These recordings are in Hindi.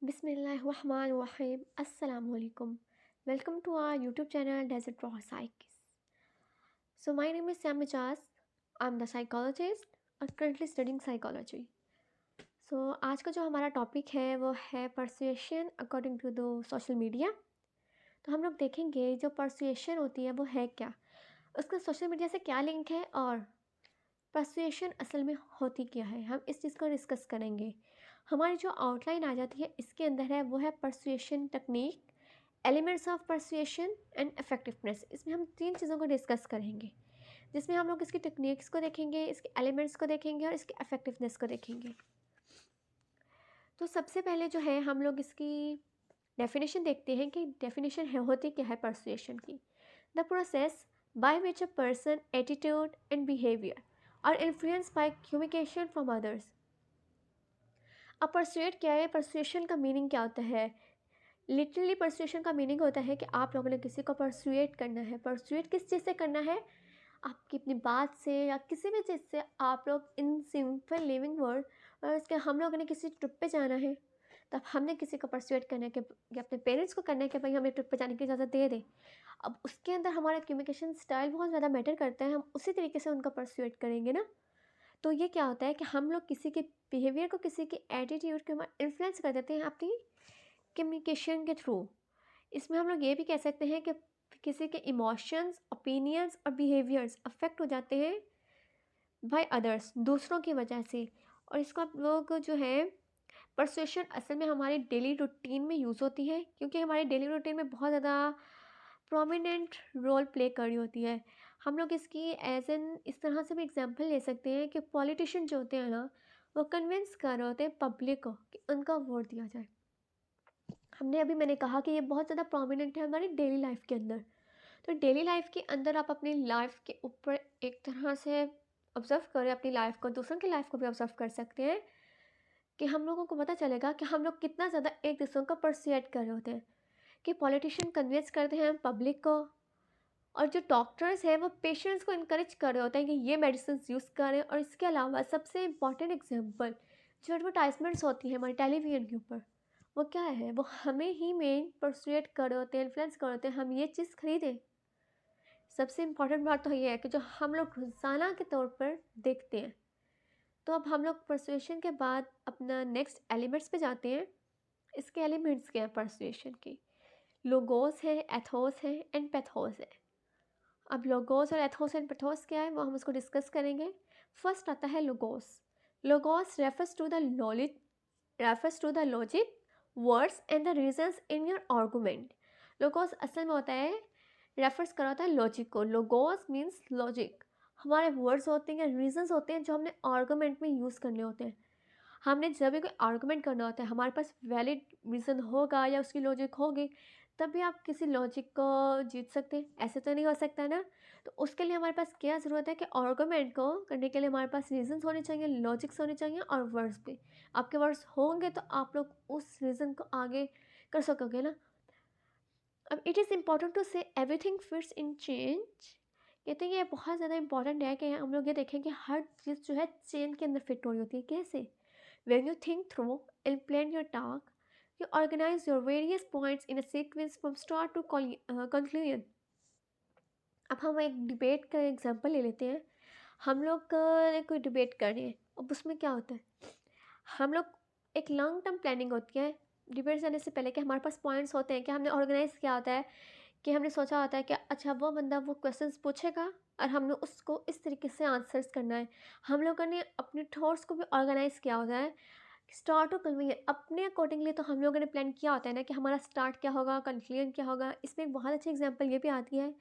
Bismillahirrahmanirrahim. Assalamu alaikum. Welcome to our YouTube channel Desert Raw Psyches. So my name is Sam Mijaz. I'm the psychologist और currently studying psychology. So आज का जो हमारा टॉपिक है वो है persuasion according to the social media. तो हम लोग देखेंगे जो persuasion होती है वो है क्या, उसका सोशल मीडिया से क्या लिंक है और persuasion असल में होती क्या है, हम इस चीज़ को डिस्कस करेंगे। हमारी जो आउटलाइन आ जाती है इसके अंदर है वो है persuasion technique, elements of persuasion and effectiveness. इसमें हम 3 चीज़ों को डिस्कस करेंगे, जिसमें हम लोग इसकी टेक्निक्स को देखेंगे, इसके एलिमेंट्स को देखेंगे और इसकी इफेक्टिवनेस को देखेंगे। तो सबसे पहले जो है हम लोग इसकी डेफिनेशन देखते हैं कि डेफिनेशन है होती क्या है परसुएशन की। The process by which a person attitude and behaviour are influence by communication from others. अब परसुएट क्या है, परसुएशन का मीनिंग क्या होता है? लिटरली परसुएशन का मीनिंग होता है कि आप लोगों ने किसी को परसुएट करना है। परसुएट किस चीज़ से करना है? आपकी अपनी बात से या किसी भी चीज़ से। आप लोग इन सिंपल लिविंग वर्ड और उसके हम लोगों ने किसी ट्रिप पे जाना है, तब हमने किसी को परसुएट करना है कि या अपने पेरेंट्स को करना है कि भाई हमें ट्रिप पे जाने की इजाज़त दे दें। अब उसके अंदर हमारा कम्युनिकेशन स्टाइल बहुत ज़्यादा मैटर करता है, हम उसी तरीके से उनको परसुएट करेंगे ना। तो ये क्या होता है कि हम लोग किसी के बिहेवियर को, किसी के एटीट्यूड को इन्फ्लुएंस कर देते हैं अपनी कम्युनिकेशन के थ्रू। इसमें हम लोग ये भी कह सकते हैं कि किसी के इमोशंस, ओपिनियंस और बिहेवियर्स अफेक्ट हो जाते हैं बाय अदर्स, दूसरों की वजह से। और इसको आप लोग जो है परसुएशन असल में हमारे डेली रूटीन में यूज़ होती है, क्योंकि हमारे डेली रूटीन में बहुत ज़्यादा प्रोमिनेंट रोल प्ले कर रही होती है। हम लोग इसकी एज एन इस तरह से भी एग्जांपल ले सकते हैं कि पॉलिटिशियन जो होते हैं ना, वो कन्विंस कर रहे होते हैं पब्लिक को कि उनका वोट दिया जाए। मैंने कहा कि ये बहुत ज़्यादा प्रोमिनेंट है हमारी डेली लाइफ के अंदर। तो डेली लाइफ के अंदर आप अपनी लाइफ के ऊपर एक तरह से ऑब्ज़र्व करें अपनी लाइफ को, दूसरों की लाइफ को भी ऑब्ज़र्व कर सकते हैं कि हम लोगों को पता चलेगा कि हम लोग कितना ज़्यादा एक दूसरों को परसुएट कर रहे होते हैं। कि पॉलिटिशियन कन्विंस करते हैं पब्लिक को, और जो डॉक्टर्स हैं वो पेशेंट्स को इनकरेज कर रहे होते हैं कि ये मेडिसिन यूज़ करें। और इसके अलावा सबसे इम्पॉर्टेंट एग्जांपल, जो एडवर्टाइजमेंट्स होती हैं हमारे टेलीविज़न के ऊपर, वो क्या है, वो हमें ही मेन परसुएट कर रहे होते हैं, इन्फ्लुएंस कर रहे होते हैं हम ये चीज़ खरीदें। सबसे इम्पॉर्टेंट बात तो ये है कि जो हम लोग रोज़ाना के तौर पर देखते हैं। तो अब हम लोग परसुएशन के बाद अपना नेक्स्ट एलिमेंट्स पे जाते हैं। इसके एलिमेंट्स क्या हैं परसुएशन के? लोगोस है, एथोस है एंड पैथोस है। अब लोगोस और एथोस एंड पैथोस क्या है वो हम उसको डिस्कस करेंगे। फर्स्ट आता है logos. Logos refers to the knowledge, refers to the logic, words and the reasons in your argument. Logos असल में होता है, रेफर्स करा होता है लॉजिक को। लोगोस मीन्स लॉजिक, हमारे वर्ड्स होते हैं, रीजंस होते हैं जो हमने आर्गूमेंट में यूज़ करने होते हैं। हमने जब भी कोई आर्गूमेंट करना होता है, हमारे पास वैलिड रीज़न होगा या उसकी लॉजिक होगी, तभी आप किसी लॉजिक को जीत सकते हैं। ऐसे तो नहीं हो सकता ना। तो उसके लिए हमारे पास क्या ज़रूरत है कि आर्गूमेंट को करने के लिए हमारे पास रीजंस होने चाहिए, लॉजिक्स होने चाहिए और वर्ड्स भी। आपके वर्ड्स होंगे तो आप लोग उस रीज़न को आगे कर सकोगे ना। अब इट इज़ इम्पॉर्टेंट टू से एवरीथिंग फिट्स इन चेंज। कहते हैं ये बहुत ज़्यादा इंपॉर्टेंट है कि हम लोग ये देखें कि हर चीज़ जो है चेन के अंदर फिट हो रही होती है। कैसे? When you think through and plan your talk, you organize your various points in a sequence from start to conclusion. अब हम एक डिबेट का एग्जांपल ले लेते हैं। हम लोग ने कोई डिबेट कर रहे हैं, अब उसमें क्या होता है, हम लोग एक लॉन्ग टर्म प्लानिंग होती है डिबेट जाने से पहले कि हमारे पास पॉइंट्स होते हैं कि हमने ऑर्गेनाइज किया होता है कि हमने सोचा होता है कि अच्छा वो बंदा वो क्वेश्चंस पूछेगा और हमने उसको इस तरीके से आंसर्स करना है। हम लोगों ने अपने थॉट्स को भी ऑर्गेनाइज किया होता है स्टार्ट और कंक्लूजन अपने अकॉर्डिंगली। तो हम लोगों ने प्लान किया होता है ना कि हमारा स्टार्ट क्या होगा, कंक्लूजन क्या होगा। इसमें एक बहुत अच्छी एग्जांपल ये भी आती है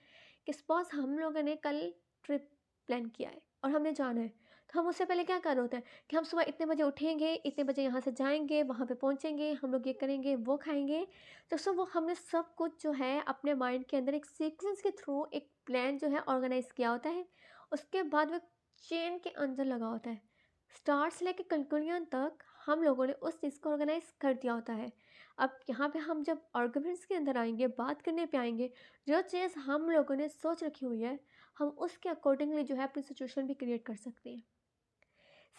कि सपोज हम लोगों ने कल ट्रिप प्लान किया है और हमने जाना है, तो हम उससे पहले क्या कर रहे होते हैं कि हम सुबह इतने बजे उठेंगे, इतने बजे यहाँ से जाएंगे, वहाँ पे पहुँचेंगे, हम लोग ये करेंगे, वो खाएंगे। तो सब वो हमने सब कुछ जो है अपने माइंड के अंदर एक सीक्वेंस के थ्रू एक प्लान जो है ऑर्गेनाइज किया होता है। उसके बाद वो चेन के अंदर लगा होता है, स्टार्ट से लेकर कंक्लूजन तक हम लोगों ने उस चीज़ को ऑर्गेनाइज कर दिया होता है। अब यहाँ पे हम जब आर्गुमेंट्स के अंदर आएंगे, बात करने पे आएंगे, जो चीज़ हम लोगों ने सोच रखी हुई है हम उसके अकॉर्डिंगली जो है अपनी सिचुएशन भी क्रिएट कर सकते हैं।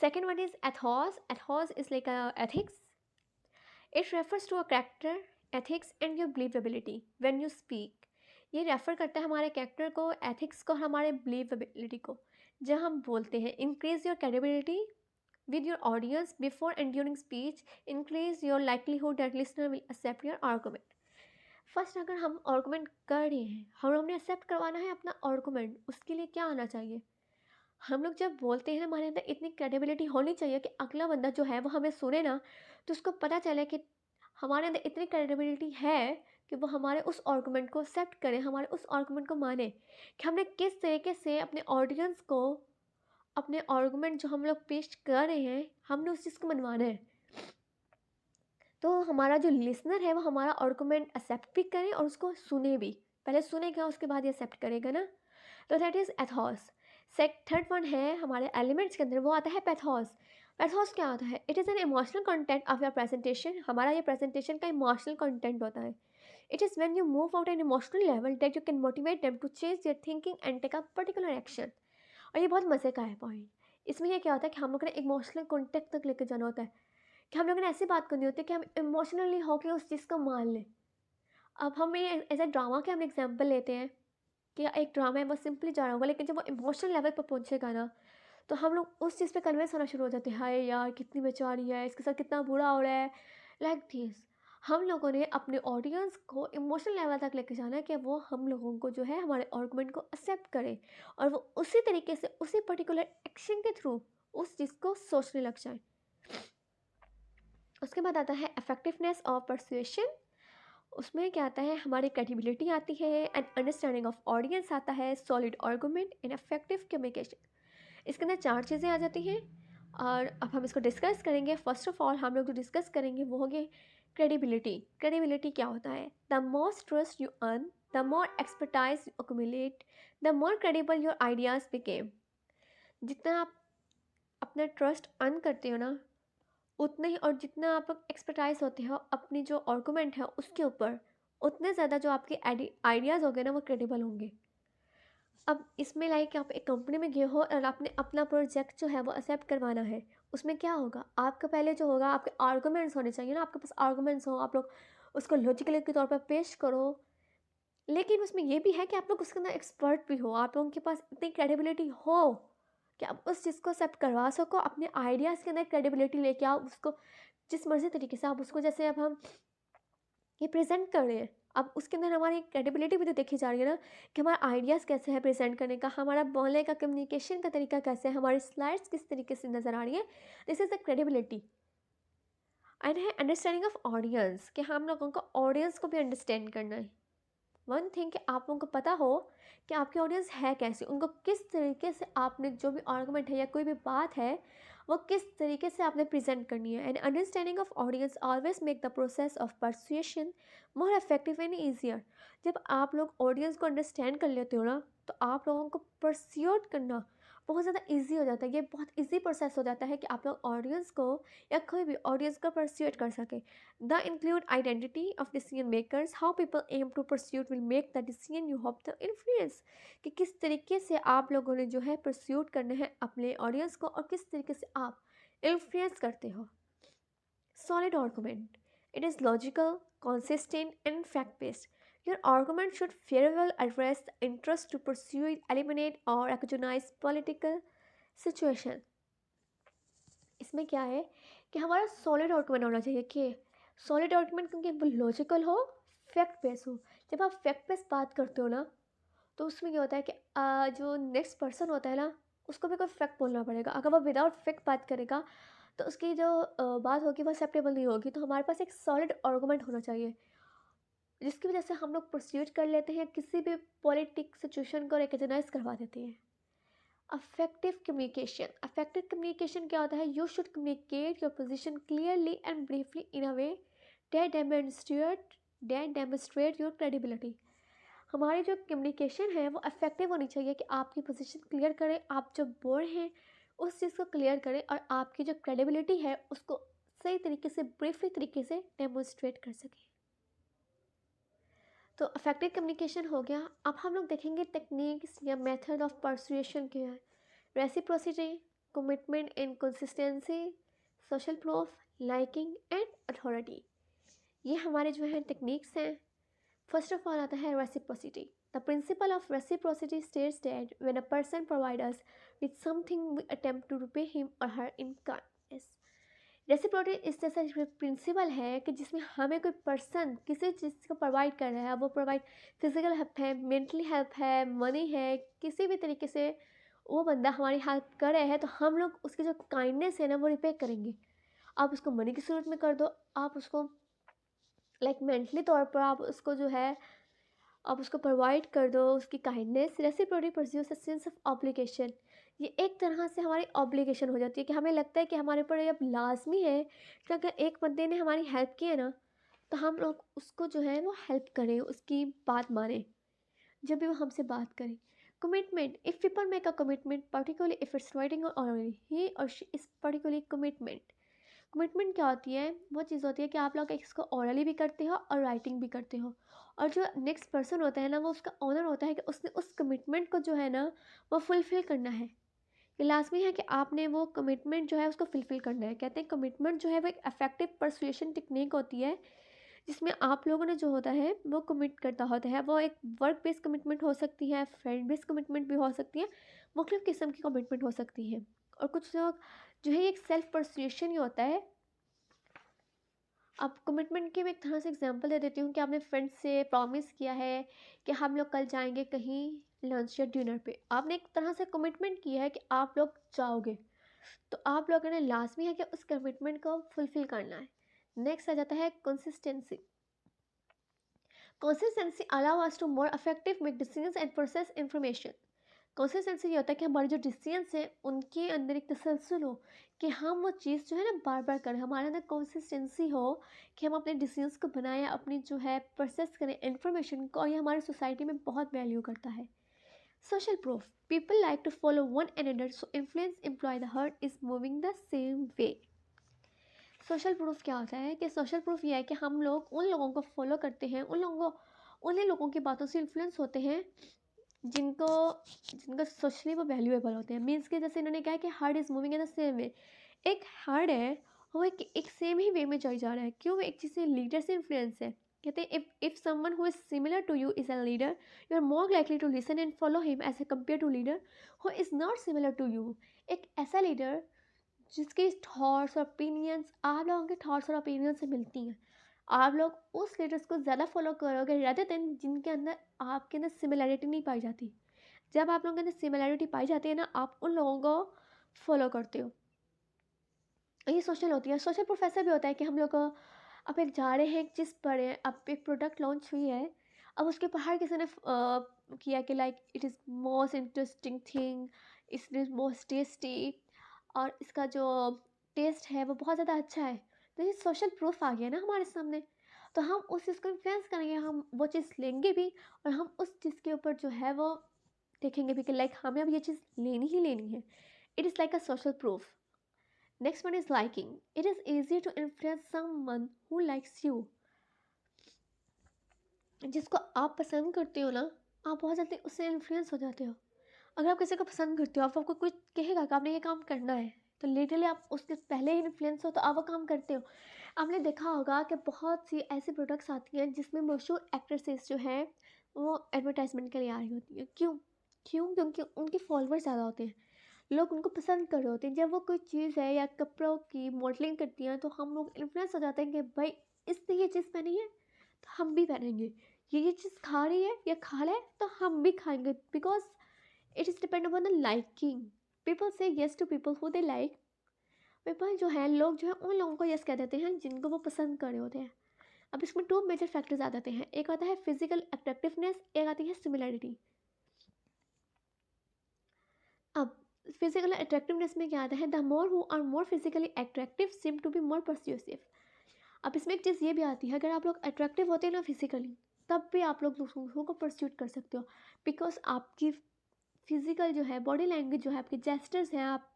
Second one is ethos. Ethos is like ethics. It refers to a character, ethics and your believability when you speak. ये रेफर करता है हमारे कैरेक्टर को, एथिक्स को, हमारे बिलीवेबिलिटी को जब हम बोलते हैं। Increase your credibility with your audience before and during speech, increase your likelihood that listener will accept your argument. First अगर हम आर्गूमेंट कर रहे हैं, हमने एक्सेप्ट करवाना है अपना आर्गूमेंट, उसके लिए क्या आना चाहिए? हम लोग जब बोलते हैं हमारे अंदर इतनी क्रेडिबिलिटी होनी चाहिए कि अगला बंदा जो है वो हमें सुने ना, तो उसको पता चले कि हमारे अंदर इतनी क्रेडिबिलिटी है कि वो हमारे उस आर्गूमेंट को एक्सेप्ट करे, हमारे उस आर्गूमेंट को माने कि हमने किस तरीके से अपने ऑडियंस को अपने आर्गूमेंट जो हम लोग पेश कर रहे हैं हमने उस चीज़ को मनवाना है। तो हमारा जो लिसनर है वो हमारा आर्गूमेंट एक्सेप्ट भी करे और उसको सुने भी। पहले सुनेगा उसके बाद ये एक्सेप्ट करेगा ना। तो that is Ethos. Third one है हमारे एलिमेंट्स के अंदर, वो आता है पैथॉस। पैथॉस क्या होता है? It is an emotional content of your presentation. हमारा ये प्रेजेंटेशन का इमोशनल कंटेंट होता है। It is when you move out an emotional level that you can motivate them to change their thinking and take a particular action. और ये बहुत मज़े का है पॉइंट। इसमें ये क्या होता है कि हम लोग ने इमोशनल कॉन्टेक्ट तक लेकर जाना होता है, कि हम लोगों ने ऐसी बात करनी होती है कि हम इमोशनली होकर उस चीज़ को मान लें। अब हम ये एज ए ड्रामा के हम एग्जाम्पल लेते हैं कि एक ड्रामा है वो सिंपली जा रहा होगा, लेकिन जब वो इमोशनल लेवल पर पहुंचेगा ना, तो हम लोग उस चीज़ पे कन्विंस होना शुरू हो जाते हैं, हाय यार कितनी बेचारी है, इसके साथ कितना बुरा हो रहा है। लाइक दिस हम लोगों ने अपने ऑडियंस को इमोशनल लेवल तक लेके जाना है कि वो हम लोगों को जो है हमारे आर्गुमेंट को एक्सेप्ट करे और वो उसी तरीके से उसी पर्टिकुलर एक्शन के थ्रू उस चीज़ को सोचने लग जाए। उसके बाद आता है इफेक्टिवनेस ऑफ परसुएशन। उसमें क्या आता है? हमारी क्रेडिबिलिटी आती है, एंड अंडरस्टैंडिंग ऑफ ऑडियंस आता है, solid argument and effective communication. इसके अंदर 4 चीज़ें आ जाती हैं और अब हम इसको डिस्कस करेंगे। फर्स्ट ऑफ ऑल हम लोग जो डिस्कस करेंगे वो होगी क्रेडिबिलिटी। क्रेडिबिलिटी क्या होता है? The most trust you earn, the more expertise you accumulate, the more credible your ideas became. जितना आप अपना ट्रस्ट अर्न करते हो ना, उतना ही, और जितना आप एक्सपर्टाइज होते हो अपनी जो आर्गूमेंट है उसके ऊपर, उतने ज़्यादा जो आपके आइडियाज़ होंगे ना वो क्रेडिबल होंगे। अब इसमें लाइक आप एक कंपनी में गए हो और आपने अपना प्रोजेक्ट जो है वो एक्सेप्ट करवाना है, उसमें क्या होगा? आपका पहले जो होगा आपके आर्गूमेंट्स होने चाहिए ना, आपके पास आर्गूमेंट्स हो, आप लोग उसको लॉजिकली के तौर पर पेश करो। लेकिन उसमें ये भी है कि आप लोग उसके अंदर एक्सपर्ट भी हो, आप लोगों के पास इतनी क्रेडिबिलिटी हो कि आप उस चीज़ को एक्सेप्ट करवा सको, अपने आइडियाज़ के अंदर क्रेडिबिलिटी लेके आओ, उसको जिस मर्ज़ी तरीके से आप उसको, जैसे अब हम ये प्रेजेंट कर रहे हैं, अब उसके अंदर हमारी क्रेडिबिलिटी भी तो देखी जा रही है ना, कि हमारा आइडियाज़ कैसे है प्रेजेंट करने का, हमारा बोलने का कम्युनिकेशन का तरीका कैसे है, हमारी स्लाइड्स किस तरीके से नज़र आ रही है। This is the credibility. And है अंडरस्टैंडिंग ऑफ ऑडियंस, कि हम लोगों को ऑडियंस को भी अंडरस्टैंड करना है। वन थिंग कि आप लोगों को पता हो कि आपकी ऑडियंस है कैसी, उनको किस तरीके से आपने जो भी आर्गूमेंट है या कोई भी बात है वो किस तरीके से आपने प्रेजेंट करनी है। And understanding of audience always make the process of persuasion more effective and easier. जब आप लोग ऑडियंस को अंडरस्टैंड कर लेते हो ना, तो आप लोगों को परस्यूट करना बहुत ज़्यादा ईजी हो जाता है। ये बहुत ईजी प्रोसेस हो जाता है कि आप लोग ऑडियंस को या कोई भी ऑडियंस को परस्यूट कर सके। The include identity of decision makers, how people aim to pursue will make the decision you hope to influence। कि किस तरीके से आप लोगों ने जो है परस्यूट करना है अपने ऑडियंस को और किस तरीके से आप इन्फ्लुएंस करते हो। Solid argument. It is logical, consistent, and fact based. Your argument should very well address the interest to pursue, eliminate, or agonize political situation। इसमें क्या है कि हमारा सॉलिड आर्गूमेंट होना चाहिए, कि सॉलिड आर्गूमेंट क्योंकि वो लॉजिकल हो, फैक्ट बेस हो। जब आप फैक्ट बेस बात करते हो ना, तो उसमें क्या होता है कि जो नेक्स्ट पर्सन होता है ना, उसको भी कोई फैक्ट बोलना पड़ेगा। अगर वो विदाउट फैक्ट बात करेगा तो उसकी जो बात होगी वो एक्सेप्टेबल नहीं होगी। तो हमारे पास एक सॉलिड आर्गूमेंट होना चाहिए जिसकी वजह से हम लोग प्रोसीड कर लेते हैं, किसी भी पॉलिटिक सिचुएशन को रिकग्नाइज करवा देते हैं। Affective communication. अफेक्टिव कम्युनिकेशन क्या होता है? You should communicate your position clearly and briefly in a way demonstrate your credibility. हमारी जो कम्युनिकेशन है वो अफेक्टिव होनी चाहिए, कि आपकी पोजीशन क्लियर करें, आप जो बोल रहे हैं उस चीज़ को क्लियर करें और आपकी जो क्रेडिबिलिटी है उसको सही तरीके से ब्रीफली तरीके से डेमोन्स्ट्रेट कर सकें। तो अफेक्टिव कम्युनिकेशन हो गया। अब हम लोग देखेंगे टेक्निक्स या मेथड ऑफ परसुएशन क्या है। Reciprocity, commitment and consistency, social proof, liking and authority. ये हमारे जो है टेक्निक्स हैं। फर्स्ट ऑफ ऑल आता है reciprocity. The principle of reciprocity states that when a person provide us with something we attempt to repay him or her in kindness. Reciprocity इस जैसा प्रिंसिपल है कि जिसमें हमें कोई पर्सन किसी चीज़ को प्रोवाइड कर रहा है, वो प्रोवाइड फिजिकल हेल्प है, मेंटली हेल्प है, मनी है, किसी भी तरीके से वो बंदा हमारी हेल्प कर रहा है, तो हम लोग उसकी जो काइंडनेस है ना वो रिपे करेंगे। आप उसको मनी की सूरत में कर दो, आप उसको मेंटली तौर पर आप उसको जो है आप उसको प्रोवाइड कर दो उसकी kindness. Reciprocity produce a sense of obligation. ये एक तरह से हमारी ऑब्लिगेशन हो जाती है कि हमें लगता है कि हमारे ऊपर ये अब लाजमी है कि अगर एक बंदे ने हमारी हेल्प की है ना, तो हम लोग उसको जो है वो हेल्प करें, उसकी बात माने जब भी वो हमसे बात करे। Commitment. If people make a commitment particularly if it's writing और ऑरली, ही और she is particularly commitment. Commitment क्या होती है? वो चीज़ होती है कि आप लोग इसको ऑरली भी करते हो और राइटिंग भी करते हो, और जो नेक्स्ट पर्सन होता है ना, वो उसका ऑनर होता है कि उसने उस कमिटमेंट को जो है ना वो फुलफ़िल करना है। ये लाज़मी है कि आपने वो कमिटमेंट जो है उसको फुलफ़िल करना है। कहते हैं कमिटमेंट जो है वो एक इफ़ेक्टिव पर्सुएशन टेक्निक होती है, जिसमें आप लोगों ने जो होता है वो कमिट करता होता है। वो एक वर्क बेस्ड कमिटमेंट हो सकती है, फ्रेंड बेस्ड कमिटमेंट भी हो सकती है, मुख्तलिफ़ किस्म की कमिटमेंट हो सकती है। और कुछ लोग जो है एक सेल्फ परसुएशन ही होता है। अब कमिटमेंट की मैं एक तरह से एग्जांपल दे देती हूँ कि आपने फ्रेंड से प्रॉमिस किया है कि हम लोग कल जाएंगे कहीं लंच या डिनर पे। आपने एक तरह से कमिटमेंट किया है कि आप लोग जाओगे, तो आप लोगों ने लाजमी है कि उस कमिटमेंट को फुलफिल करना है। नेक्स्ट आ जाता है consistency. Consistency allow us to more effective make decisions and process information. Consistency ये होता है कि हमारे जो डिसीजंस हैं उनके अंदर एक तसलसल हो, कि हम वो चीज़ जो है ना बार बार करें, हमारे अंदर कंसिस्टेंसी हो कि हम अपने डिसीजंस को बनाएं, अपनी जो है प्रोसेस करें इन्फॉर्मेशन को, और ये हमारी सोसाइटी में बहुत वैल्यू करता है। Social proof. People like to follow one another so influence employ the herd is moving the same way. Social proof क्या होता है? कि सोशल प्रूफ ये है कि हम लोग उन लोगों को फॉलो करते हैं, उन्हीं लोगों की बातों से इन्फ्लुएंस होते हैं जिनको जिनका सोशली वो वैल्यूएबल होते हैं। मीन्स कि जैसे इन्होंने कहा कि heart is moving in the same वे। एक हार्ट है, वो एक सेम ही वे में चल जा रहा है। क्यों? वो एक चीज़ से लीडर से इन्फ्लुएंस है। कहते हैं if someone who is similar to you is a leader, you are more likely to listen and follow him as a compare to leader who is not similar to you. एक ऐसा लीडर जिसके थॉट्स और ओपिनियंस आप लोगों के थॉट्स और ओपिनियन से मिलती हैं, आप लोग उस लीडर्स को ज़्यादा फॉलो करोगे रेदर देन जिनके अंदर आपके अंदर सिमिलैरिटी नहीं पाई जाती। जब आप लोगों के अंदर सिमिलैरिटी पाई जाती है ना, आप उन लोगों को फॉलो करते हो। ये सोशल होती है। सोशल प्रोफेसर भी होता है कि हम लोग अब एक जा रहे हैं, एक चीज़ पढ़े हैं, अब एक प्रोडक्ट लॉन्च हुई है, अब उसके बाहर किसी ने किया कि like it is most interesting thing, it is most tasty, और इसका जो टेस्ट है वो बहुत ज़्यादा अच्छा है। तो ये सोशल प्रूफ आ गया ना हमारे सामने, तो हम उस चीज़ को इन्फ्लुएंस करेंगे, हम वो चीज़ लेंगे भी, और हम उस चीज़ के ऊपर जो है वो देखेंगे भी कि लाइक हमें अब ये चीज़ लेनी ही लेनी है। It is like a social proof. Next one is liking. It is easy to influence someone who likes you. जिसको आप पसंद करते हो ना, आप बहुत जल्दी उससे इन्फ्लुएंस हो जाते हो। अगर आप किसी को पसंद करते हो, आप आपको कुछ कहेगा कि आपने ये काम करना है, तो लिटरली आप उसके पहले ही इन्फ्लुएंस हो तो आप वो काम करते हो। आपने देखा होगा कि बहुत सी ऐसी प्रोडक्ट्स आती हैं जिसमें मशहूर एक्ट्रेसेस जो हैं वो एडवर्टाइजमेंट के लिए आ रही होती हैं। क्यों? क्योंकि उनके फॉलोअर्स ज़्यादा होते हैं, लोग उनको पसंद कर रहे होते हैं। जब वो कोई चीज़ है या कपड़ों की मॉडलिंग करती हैं, तो हम लोग इन्फ्लुएंस हो जाते हैं कि भाई इसने ये चीज़ पहनी है तो हम भी पहनेंगे, ये चीज़ खा रही है या खा रहा है तो हम भी खाएंगे, because it is depend upon the liking. People से yes to people who they like. People जो है, लोग जो है उन लोगों को येस कह देते हैं जिनको वो पसंद कर रहे होते हैं। अब इसमें टू मेजर फैक्टर्स आ जाते हैं। एक आता है फिजिकल अट्रैक्टिवनेस, एक आती है सिमिलैरिटी। अब फिजिकल अट्रैक्टिवनेस में क्या आता है? The more who are more physically attractive seem to be more persuasive. अब इसमें एक चीज़ ये भी आती है, अगर आप लोग अट्रैक्टिव होते हैं ना फिजिकली, तब भी आप लोग दूसरों को परस्यूट कर सकते हो, बिकॉज आपकी फिजिकल जो है बॉडी लैंग्वेज जो है, आपके जेस्टर्स हैं, आप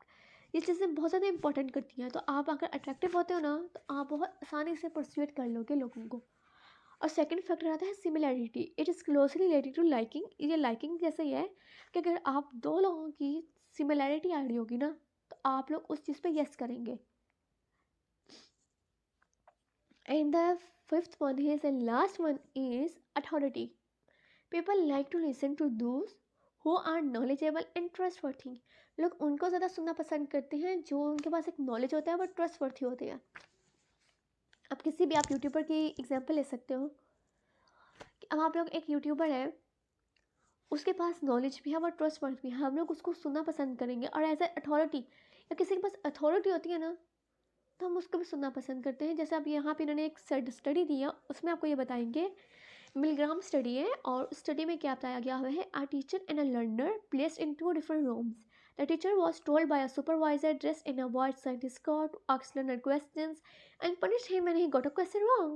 ये चीज़ें बहुत ज़्यादा इंपॉर्टेंट करती हैं। तो आप अगर अट्रैक्टिव होते हो ना, तो आप बहुत आसानी से परस्यूट कर लोगे लोगों को। और सेकंड फैक्टर आता है similarity. It is closely related to liking. ये लाइकिंग जैसे ही है कि अगर आप दो लोगों की सिमिलैरिटी आ रही होगी ना, तो आप लोग उस चीज़ पे यस करेंगे। And the fifth one is and last one is authority. People like to listen to those who are knowledgeable and trustworthy. लोग उनको ज़्यादा सुनना पसंद करते हैं जो उनके पास एक नॉलेज होता है, वो ट्रस्टवर्थी होते हैं. अब किसी भी आप यूट्यूबर की एग्जांपल ले सकते हो कि अब आप लोग एक यूट्यूबर है, उसके पास नॉलेज भी है, वो ट्रस्टवर्थ भी है, हम लोग उसको सुनना पसंद करेंगे. और एज ए अथॉरिटी या किसी के पास अथॉरिटी होती है ना, तो हम उसको भी सुनना पसंद करते हैं. जैसे अब यहाँ पे इन्होंने एक स्टडी दिया, उसमें आपको ये बताएंगे, मिलग्राम स्टडी है, और स्टडी में क्या बताया गया हुआ है, a teacher and a learner placed in 2 different rooms. The teacher was told by a supervisor dressed in a white scientist coat to ask learner questions and punish him when he got a question wrong.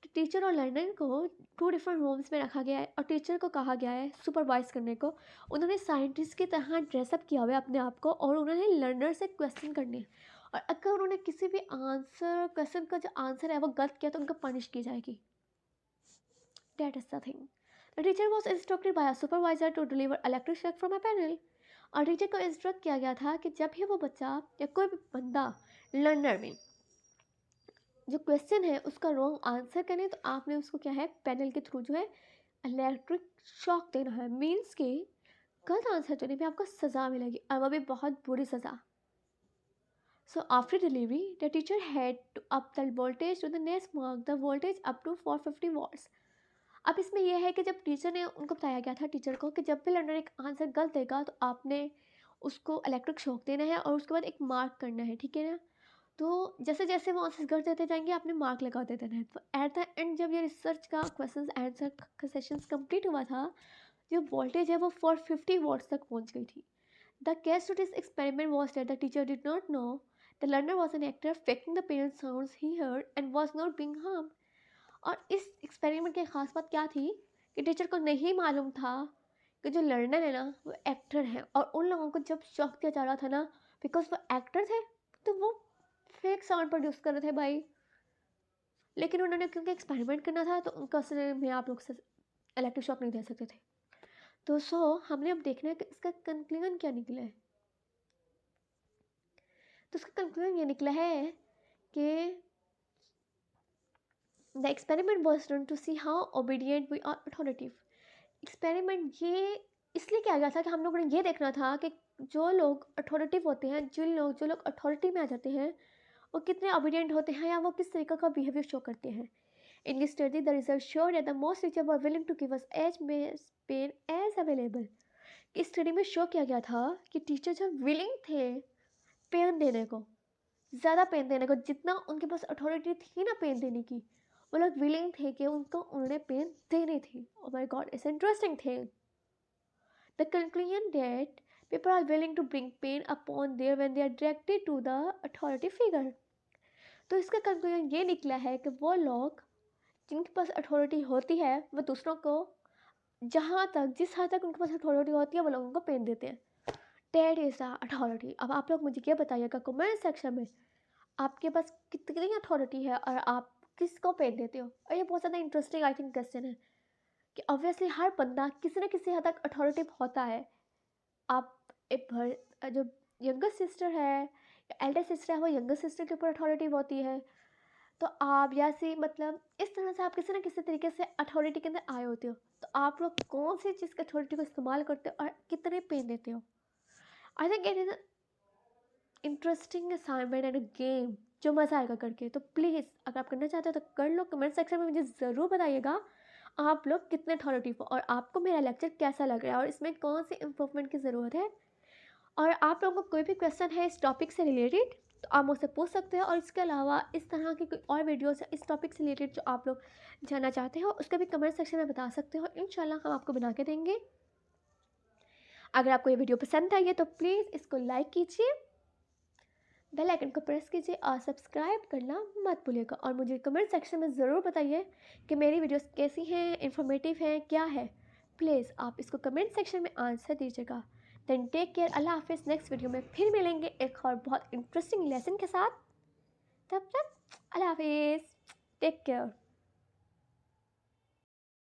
तो टीचर और लर्नर को 2 different रूम्स में रखा गया है और टीचर को कहा गया है सुपरवाइज करने को. उन्होंने साइंटिस्ट की तरह ड्रेसअप किया हुआ है अपने आप को, और उन्होंने लर्नर से क्वेश्चन करने, और अगर उन्होंने किसी भी क्वेश्चन का जो आंसर है वो गलत किया तो उनको पनिश की जाएगी. That is the thing. The teacher was instructed by a supervisor to deliver electric shock from a panel. और टीचर को इंस्ट्रक्ट किया गया था कि जब भी वो बच्चा या कोई भी बंदा लर्नर में जो क्वेश्चन है उसका रॉन्ग आंसर करे तो आपने उसको क्या है, पैनल के थ्रू जो है इलेक्ट्रिक शॉक देना है. मीन्स कि गलत आंसर देने पे आपको सज़ा मिलेगी, और वो भी बहुत बुरी सज़ा. So after delivery, the teacher had to up the voltage to the next mark, the voltage up to 450 watts. अब इसमें यह है कि जब टीचर ने उनको बताया गया था टीचर को कि जब भी लर्नर एक आंसर गलत देगा तो आपने उसको इलेक्ट्रिक शॉक देना है और उसके बाद एक मार्क करना है, ठीक है ना. तो जैसे जैसे वो आंसर गलत देते जाएंगे आपने मार्क लगा देते हैं. तो एट द एंड जब ये रिसर्च का क्वेश्चन आंसर का सेशंस कंप्लीट हुआ था, जो वोल्टेज है वो 450 वॉट्स तक पहुंच गई थी. The case to this experiment was that the teacher did not know the learner was an actor faking the pain sounds he heard and was not being harmed. और इस एक्सपेरिमेंट की खास बात क्या थी कि टीचर को नहीं मालूम था कि जो लर्नर है ना वो एक्टर है, और उन लोगों को जब शॉक दिया जा रहा था ना, बिकॉज वो एक्टर थे तो वो फेक साउंड प्रोड्यूस कर रहे थे भाई. लेकिन उन्होंने क्योंकि एक्सपेरिमेंट करना था तो उनका असर में आप लोग से इलेक्ट्रिक शॉक नहीं दे सकते थे. तो हमने अब देखना है कि इसका कंक्लूजन क्या निकला है. तो उसका कंक्लूजन ये निकला है कि the experiment was done to see how obedient we are authoritative. Experiment ये इसलिए किया गया था कि हम लोगों ने ये देखना था कि जो लोग अथॉरिटिव होते हैं, जो लोग अथॉरिटी में आ जाते हैं, वो कितने ओबीडियंट होते हैं या वो किस तरीके का बिहेवियर शो करते हैं. In this study the result showed that the most teacher were willing to give us as pain as available. इस स्टडी में शो किया गया था कि टीचर जो विलिंग थे पेन देने को, ज़्यादा पेन देने को, जितना उनके पास अथॉरिटी थी ना पेन देने की, वो लोग विलिंग थे कि उनको उन्होंने पेन देनी थी. Oh my God, it's interesting thing. The conclusion that people are willing to bring pain upon their when they are directed to the authority figure. तो इसका कंक्लूजन ये निकला है कि वो लोग जिनके पास अथॉरिटी होती है वो दूसरों को जिस हद तक उनके पास अथॉरिटी होती है वो लोगों को पेन देते हैं. That is the authority. अब आप लोग मुझे ये बताइएगा कमेंट सेक्शन में आपके पास कितनी अथॉरिटी है और आप किसको पेन देते हो. और ये बहुत ज़्यादा इंटरेस्टिंग आई थिंक क्वेश्चन है कि ऑब्वियसली हर बंदा किसी न किसी हद तक अथॉरिटिव होता है. आप एक जो यंगर सिस्टर है या एल्डर सिस्टर है वो यंगर सिस्टर के ऊपर अथॉरिटिव होती है, तो आप या सी मतलब इस तरह से आप किसी न किसी तरीके से अथॉरिटी के अंदर आए होते हो. तो आप लोग कौन सी चीज़ की अथॉरिटी को इस्तेमाल करते हो और कितने पेन देते हो. I think it is interesting assignment end game जो मज़ा आएगा करके. तो प्लीज़ अगर आप करना चाहते हो तो कर लो. कमेंट सेक्शन में मुझे ज़रूर बताइएगा आप लोग कितने अथॉरिटी हो और आपको मेरा लेक्चर कैसा लग रहा है और इसमें कौन सी इम्प्रूवमेंट की ज़रूरत है. और आप लोगों को कोई भी क्वेश्चन है इस टॉपिक से रिलेटेड तो आप मुझसे पूछ सकते हो. और इसके अलावा इस तरह की कोई और वीडियोस इस टॉपिक से रिलेटेड जो आप लोग जानना चाहते हो उसका भी कमेंट सेक्शन में बता सकते हो. इंशाल्लाह हम आपको बना के देंगे. अगर आपको ये वीडियो पसंद आई है तो प्लीज़ इसको लाइक कीजिए, बेल आइकन को प्रेस कीजिए और सब्सक्राइब करना मत भूलिएगा. और मुझे कमेंट सेक्शन में ज़रूर बताइए कि मेरी वीडियोस कैसी हैं, इन्फॉर्मेटिव हैं, क्या है. प्लीज़ आप इसको कमेंट सेक्शन में आंसर दीजिएगा. Then take care. अल्लाह हाफिज़. नेक्स्ट वीडियो में फिर मिलेंगे एक और बहुत इंटरेस्टिंग लेसन के साथ. तब तक अल्लाह हाफिज़. Take care.